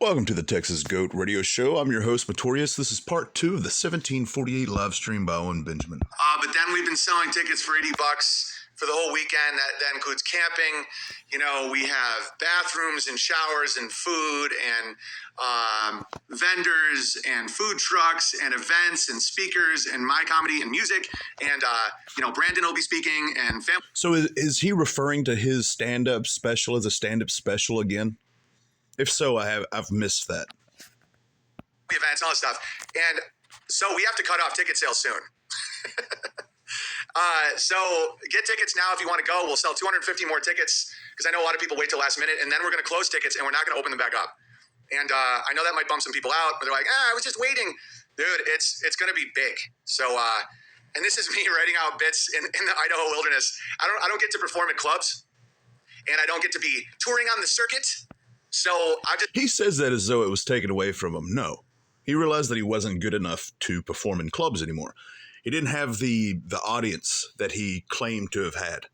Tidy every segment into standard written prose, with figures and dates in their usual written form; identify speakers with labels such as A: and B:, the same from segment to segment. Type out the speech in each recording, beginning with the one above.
A: Welcome to the Texas Goat Radio Show. I'm your host, Matorius. This is part 2 of the 1748 live stream by Owen Benjamin.
B: But then we've been selling tickets for $80 for the whole weekend. That includes camping. You know, we have bathrooms and showers and food and vendors and food trucks and events and speakers and my comedy and music. And, Brandon will be speaking and family.
A: So is he referring to his stand-up special as a stand-up special again? If so, I've missed that.
B: Events, all this stuff. And so we have to cut off ticket sales soon. So get tickets now if you want to go. We'll sell 250 more tickets because I know a lot of people wait till last minute, and then we're going to close tickets and we're not going to open them back up. And I know that might bump some people out, but they're like, I was just waiting. Dude, it's going to be big. So, and this is me writing out bits in the Idaho wilderness. I don't get to perform at clubs, and I don't get to be touring on the circuit. So
A: He says that as though it was taken away from him. No. He realized that he wasn't good enough to perform in clubs anymore. He didn't have the audience that he claimed to have had.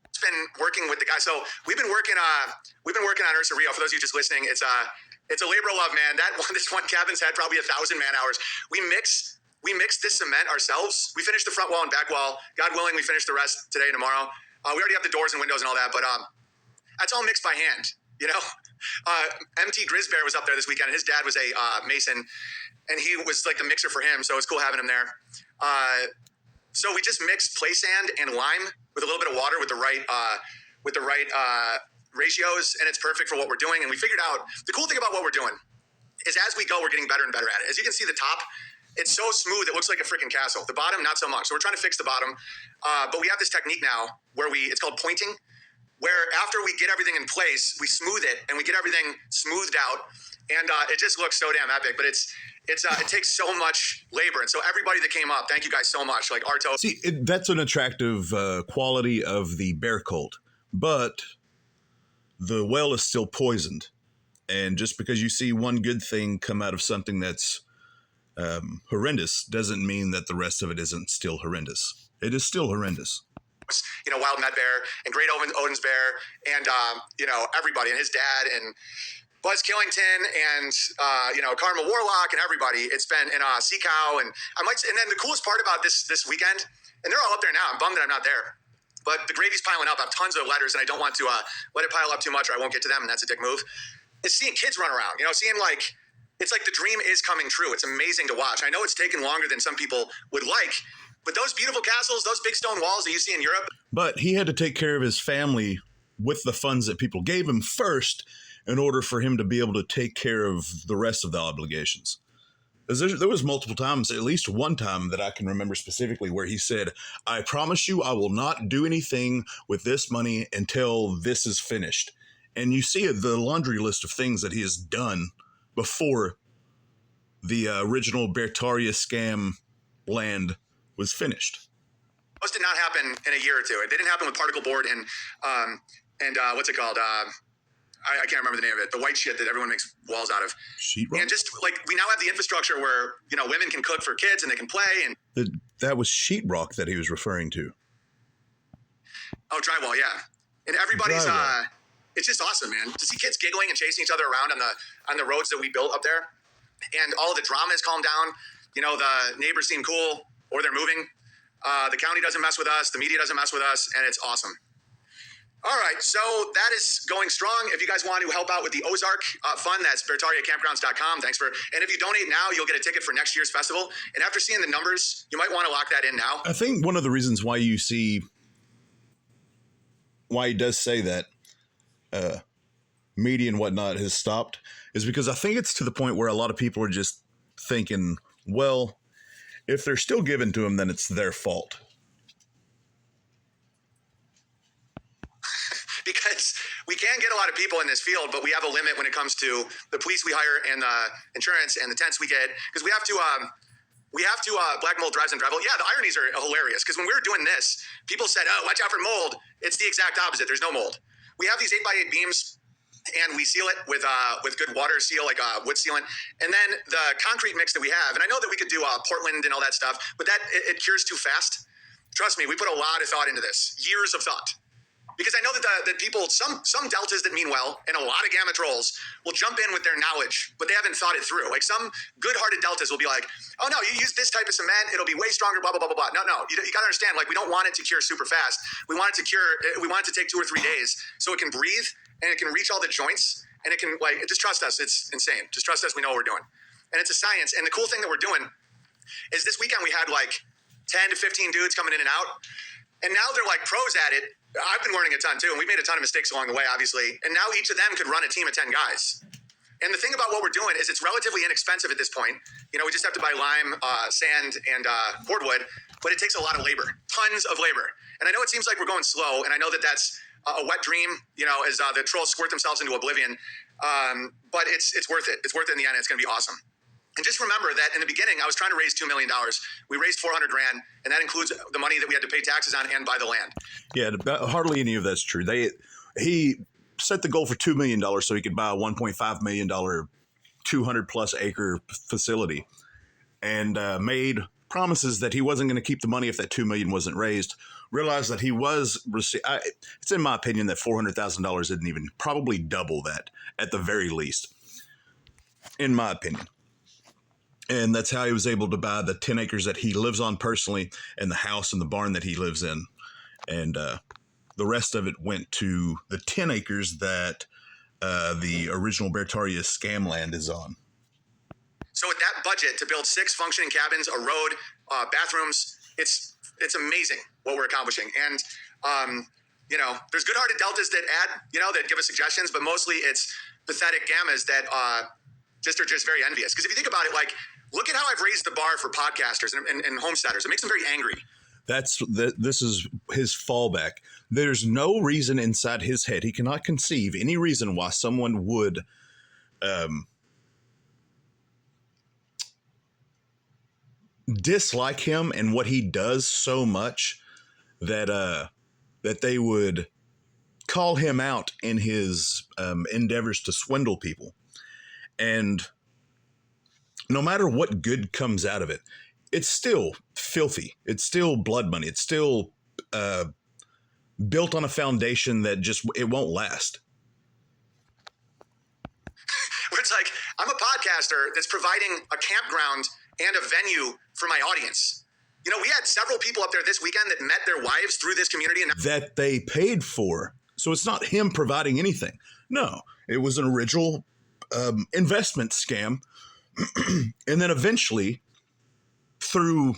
B: It's been working with the guy. So we've been working on Ursa Rio. For those of you just listening, it's a labor of love, man. This one cabin's had probably 1,000 man hours. We mix this cement ourselves. We finished the front wall and back wall. God willing, we finish the rest today and tomorrow. We already have the doors and windows and all that, but that's all mixed by hand. You know, MT Grisbear was up there this weekend, and his dad was a mason, and he was like the mixer for him. So it's cool having him there. So we just mixed play sand and lime with a little bit of water with the right ratios, and it's perfect for what we're doing. And we figured out the cool thing about what we're doing is as we go, we're getting better and better at it. As you can see, the top, it's so smooth, it looks like a freaking castle. The bottom, not so much. So we're trying to fix the bottom, but we have this technique now where it's called pointing, where after we get everything in place, we smooth it and we get everything smoothed out, and it just looks so damn epic. But it takes so much labor, and so everybody that came up, thank you guys so much. Like Arto.
A: See, that's an attractive quality of the bear cult, but the well is still poisoned, and just because you see one good thing come out of something that's horrendous doesn't mean that the rest of it isn't still horrendous. It is still horrendous.
B: Wild Med Bear and Great Odin's Bear and, everybody and his dad and Buzz Killington and, Karma Warlock and everybody. It's been in Sea Cow. And then the coolest part about this weekend, and they're all up there now. I'm bummed that I'm not there. But the gravy's piling up. I have tons of letters, and I don't want to let it pile up too much or I won't get to them, and that's a dick move. It's seeing kids run around, seeing it's like the dream is coming true. It's amazing to watch. I know it's taken longer than some people would like, but those beautiful castles, those big stone walls that you see in Europe.
A: But he had to take care of his family with the funds that people gave him first in order for him to be able to take care of the rest of the obligations. There was multiple times, at least one time that I can remember specifically, where he said, I promise you I will not do anything with this money until this is finished. And you see the laundry list of things that he has done before the original Bertaria scam land was finished.
B: Those did not happen in a year or two. They didn't happen with particle board and what's it called? I can't remember the name of it. The white shit that everyone makes walls out of.
A: Sheetrock?
B: And just we now have the infrastructure where, women can cook for kids and they can play. And
A: that was sheetrock that he was referring to.
B: Oh, drywall, yeah. And everybody's, it's just awesome, man. To see kids giggling and chasing each other around on the roads that we built up there. And all of the drama has calmed down. The neighbors seem cool. Or they're moving. The county doesn't mess with us. The media doesn't mess with us. And it's awesome. All right. So that is going strong. If you guys want to help out with the Ozark Fund, that's BertariaCampgrounds.com. And if you donate now, you'll get a ticket for next year's festival. And after seeing the numbers, you might want to lock that in now.
A: I think one of the reasons why he does say that media and whatnot has stopped is because I think it's to the point where a lot of people are just thinking, well, if they're still given to them, then it's their fault.
B: Because we can get a lot of people in this field, but we have a limit when it comes to the police we hire and the insurance and the tents we get. Because we have to black mold drives and gravel. Yeah, the ironies are hilarious. Because when we were doing this, people said, oh, watch out for mold. It's the exact opposite. There's no mold. We have these 8x8 beams, and we seal it with good water seal, like wood sealant. And then the concrete mix that we have, and I know that we could do Portland and all that stuff, but it cures too fast. Trust me, we put a lot of thought into this, years of thought. Because I know that the people, some deltas that mean well, and a lot of gamma trolls will jump in with their knowledge, but they haven't thought it through. Like some good-hearted deltas will be like, oh no, you use this type of cement, it'll be way stronger, blah, blah, blah, blah, blah. No, you got to understand, like we don't want it to cure super fast. We want it to take 2 or 3 days so it can breathe and it can reach all the joints and it can just trust us. It's insane. Just trust us. We know what we're doing. And it's a science. And the cool thing that we're doing is this weekend we had like 10 to 15 dudes coming in and out. And now they're like pros at it. I've been learning a ton too, and we made a ton of mistakes along the way, obviously. And now each of them could run a team of 10 guys. And the thing about what we're doing is it's relatively inexpensive at this point. You know, we just have to buy lime, sand, and cordwood, but it takes a lot of labor, tons of labor. And I know it seems like we're going slow, and I know that that's a wet dream, you know, as the trolls squirt themselves into oblivion. But it's worth it. It's worth it in the end. It's going to be awesome. And just remember that in the beginning, I was trying to raise $2 million. We raised $400,000, and that includes the money that we had to pay taxes on and buy the land.
A: Yeah, hardly any of that's true. He set the goal for $2 million so he could buy a $1.5 million, 200-plus acre facility, and made promises that he wasn't going to keep the money if that $2 million wasn't raised. Realized that he was it's in my opinion that $400,000 isn't even probably double that at the very least, in my opinion. And that's how he was able to buy the 10 acres that he lives on personally and the house and the barn that he lives in. And the rest of it went to the 10 acres that the original Bertaria scam land is on.
B: So with that budget to build 6 functioning cabins, a road, bathrooms, it's amazing what we're accomplishing. And, you know, there's good-hearted deltas that add, you know, that give us suggestions, but mostly it's pathetic gammas that are just very envious. Because if you think about it, like, look at how I've raised the bar for podcasters and homesteaders. It makes them very angry.
A: This is his fallback. There's no reason inside his head. He cannot conceive any reason why someone would dislike him and what he does so much that they would call him out in his endeavors to swindle people. And no matter what good comes out of it, it's still filthy. It's still blood money. It's still built on a foundation that it won't last.
B: Where it's like, I'm a podcaster that's providing a campground and a venue for my audience. You know, we had several people up there this weekend that met their wives through this community. And
A: that they paid for. So it's not him providing anything. No, it was an original investment scam. And then eventually, through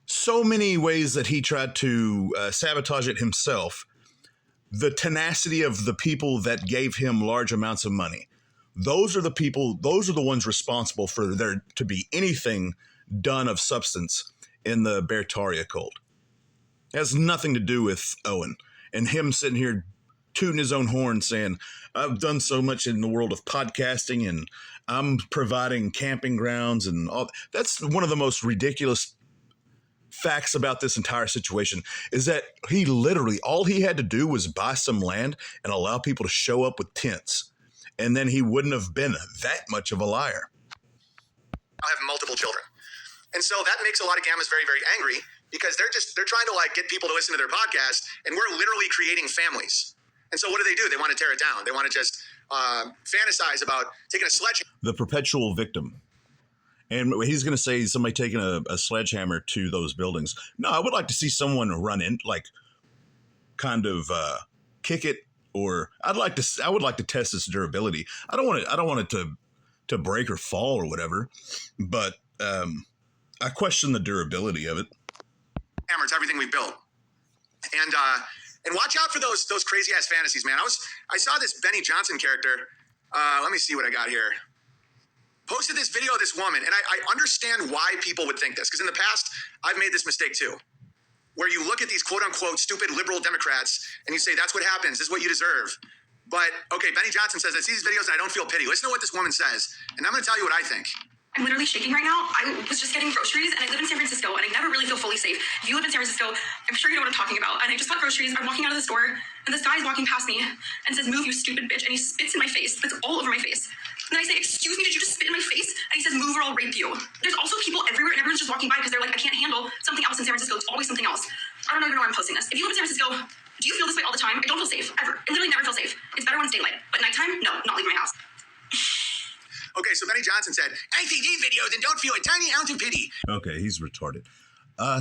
A: so many ways that he tried to sabotage it himself, the tenacity of the people that gave him large amounts of money, those are the ones responsible for there to be anything done of substance in the Bertaria cult. It has nothing to do with Owen and him sitting here tooting his own horn saying, I've done so much in the world of podcasting and I'm providing camping grounds and all. That's one of the most ridiculous facts about this entire situation is that he literally, all he had to do was buy some land and allow people to show up with tents. And then he wouldn't have been that much of a liar.
B: I have multiple children. And so that makes a lot of gammas very, very angry because they're trying to like get people to listen to their podcast and we're literally creating families. And so what do? They want to tear it down. They want to just fantasize about taking a sledgehammer.
A: The perpetual victim. And he's going to say somebody taking a sledgehammer to those buildings. No, I would like to see someone run in, like kind of kick it, or I would like to test its durability. I don't want it to break or fall or whatever, but I question the durability of it.
B: Hammer, it's everything we built. And watch out for those crazy ass fantasies, man. I saw this Benny Johnson character. Let me see what I got here. Posted this video of this woman, and I understand why people would think this, because in the past, I've made this mistake too, where you look at these quote-unquote stupid liberal Democrats, and you say, that's what happens, this is what you deserve. But, okay, Benny Johnson says, I see these videos and I don't feel pity. Listen to what this woman says, and I'm going to tell you what I think.
C: I'm literally shaking right now. I was just getting groceries, and I live in San Francisco, and I never really feel fully safe. If you live in San Francisco, I'm sure you know what I'm talking about. And I just bought groceries. I'm walking out of the store, and this guy is walking past me and says, move, you stupid bitch. And he spits in my face. Spits all over my face. And then I say, excuse me, did you just spit in my face? And he says, move or I'll rape you. There's also people everywhere, and everyone's just walking by because they're like, I can't handle something else in San Francisco. It's always something else. I don't even know why I'm posting this. If you live in San Francisco,
B: so Benny Johnson said, I see these videos and don't feel a tiny ounce of pity.
A: Okay, he's retarded.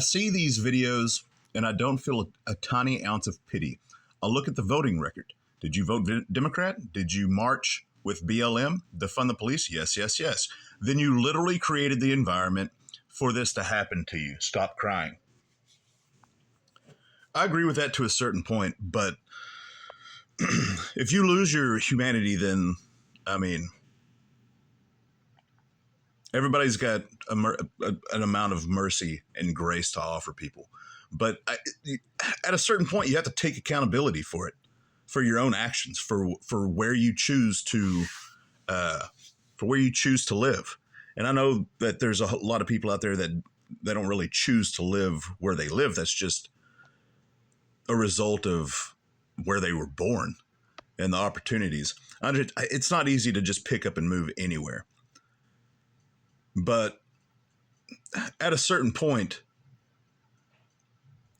A: See these videos and I don't feel a tiny ounce of pity. I'll look at the voting record. Did you vote Democrat? Did you march with BLM? Defund the police? Yes, yes, yes. Then you literally created the environment for this to happen to you. Stop crying. I agree with that to a certain point, but if you lose your humanity, then, I mean, everybody's got an amount of mercy and grace to offer people. But at a certain point, you have to take accountability for it, for your own actions, for where you choose to, live. And I know that there's a lot of people out there that don't really choose to live where they live. That's just a result of where they were born and the opportunities. It's not easy to just pick up and move anywhere. But at a certain point,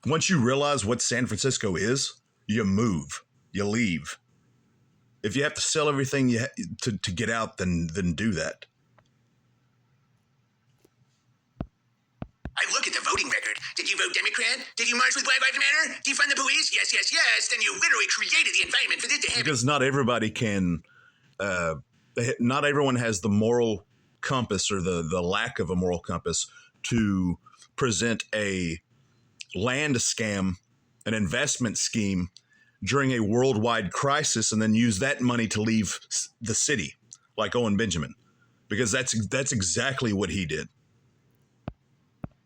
A: once you realize what San Francisco is, you move, you leave. If you have to sell everything to get out, then do that.
B: I look at the voting record. Did you vote Democrat? Did you march with Black Lives Matter? Defund the police? Yes, yes, yes. Then you literally created the environment for this to happen.
A: Because not everybody can, not everyone has the moral compass or the lack of a moral compass to present a land scam, an investment scheme during a worldwide crisis and then use that money to leave the city like Owen Benjamin, because that's exactly what he did.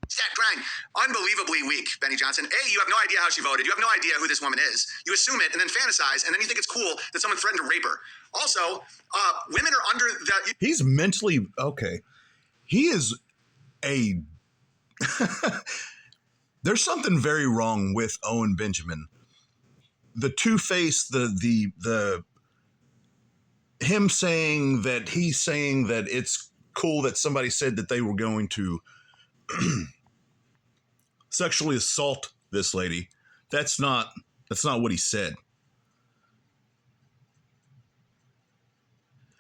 B: Stop crying. Unbelievably weak, Benny Johnson. A, you have no idea how she voted. You have no idea who this woman is. You assume it and then fantasize, and then you think it's cool that someone threatened to rape her. Also, women are under the...
A: He's mentally... Okay. He is a... There's something very wrong with Owen Benjamin. The two-face, him saying that he's saying that it's cool that somebody said that they were going to sexually assault this lady. That's not what he said.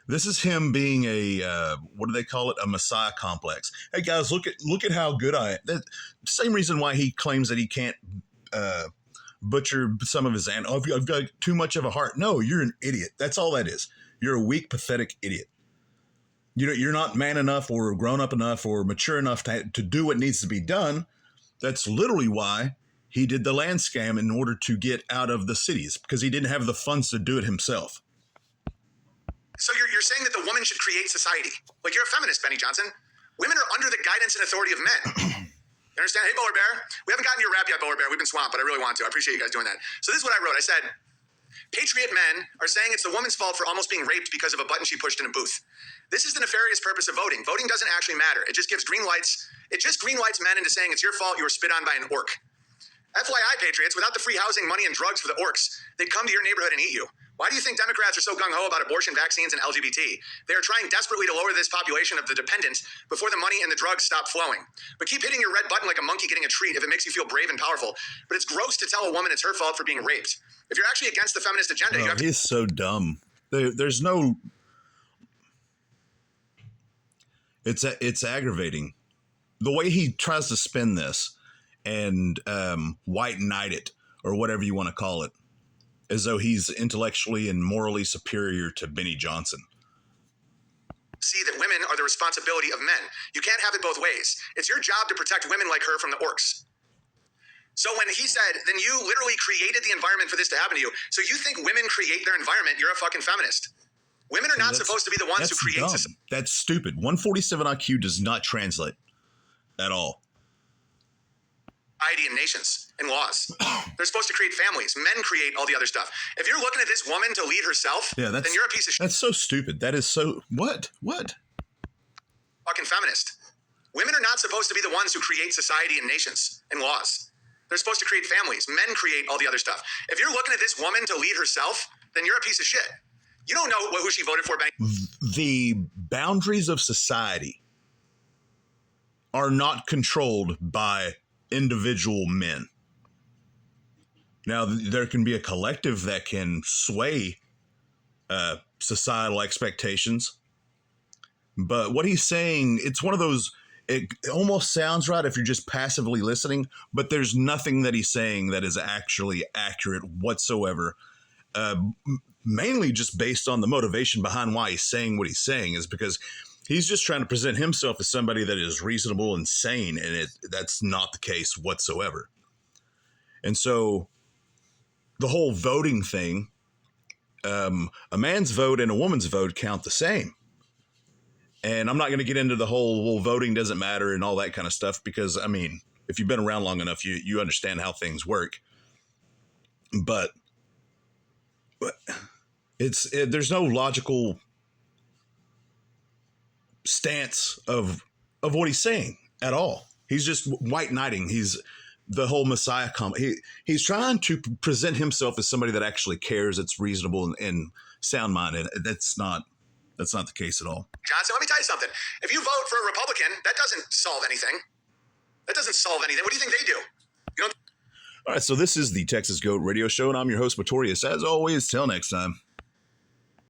A: This is him being a what do they call it? A messiah complex. Hey guys, look at how good I am. That same reason why he claims that he can't butcher some of his animals. I've got too much of a heart. No, you're an idiot. That's all that is. You're a weak, pathetic idiot. You're not man enough or grown up enough or mature enough to do what needs to be done. That's literally why he did the land scam in order to get out of the cities, because he didn't have the funds to do it himself.
B: So you're saying that the woman should create society. Like, you're a feminist, Benny Johnson. Women are under the guidance and authority of men. You understand? Hey, Bowler Bear. We haven't gotten your rap yet, Bowler Bear. We've been swamped, but I really want to. I appreciate you guys doing that. So this is what I wrote. I said, patriot men are saying it's the woman's fault for almost being raped because of a button she pushed in a booth. This is the nefarious purpose of voting. Voting doesn't actually matter. It just gives green lights. It just green lights men into saying it's your fault you were spit on by an orc. FYI, patriots, without the free housing, money, and drugs for the orcs, they'd come to your neighborhood and eat you. Why do you think Democrats are so gung-ho about abortion, vaccines, and LGBT? They are trying desperately to lower this population of the dependent before the money and the drugs stop flowing. But keep hitting your red button like a monkey getting a treat if it makes you feel brave and powerful. But it's gross to tell a woman it's her fault for being raped. If you're actually against the feminist agenda, you have to...
A: He's so dumb. There's no... It's aggravating. The way he tries to spin this and white knight it, or whatever you want to call it, as though he's intellectually and morally superior to Benny Johnson.
B: See that women are the responsibility of men. You can't have it both ways. It's your job to protect women like her from the orcs. So when he said, then you literally created the environment for this to happen to you. So you think women create their environment, you're a fucking feminist. Women are not supposed to be the ones who create society.
A: That's stupid. 147 IQ does not translate at all.
B: And nations and laws. They're supposed to create families. Men create all the other stuff. If you're looking at this woman to lead herself, then you're a piece of shit.
A: That's so stupid. That is so... What?
B: Fucking feminist. Women are not supposed to be the ones who create society and nations and laws. They're supposed to create families. Men create all the other stuff. If you're looking at this woman to lead herself, then you're a piece of shit. You don't know who she voted for, Benny.
A: The boundaries of society are not controlled by individual men. Now, there can be a collective that can sway societal expectations, But what he's saying, it's one of those, it almost sounds right if you're just passively listening, but there's nothing that he's saying that is actually accurate whatsoever. Mainly just based on the motivation behind why he's saying what he's saying is because he's just trying to present himself as somebody that is reasonable and sane, and that's not the case whatsoever. And so the whole voting thing, a man's vote and a woman's vote count the same. And I'm not going to get into the whole, well, voting doesn't matter and all that kind of stuff, because, I mean, if you've been around long enough, you understand how things work. But there's no logical stance of what he's saying at all. He's just white knighting. He's the whole Messiah he's trying to present himself as somebody that actually cares, that's reasonable and sound minded. That's not the case at all.
B: Johnson, let me tell you something. If you vote for a Republican, that doesn't solve anything. That doesn't solve anything. What do you think they do? You don't.
A: All right, so this is the Texas Goat Radio Show, and I'm your host, Matorius. As always, till next time.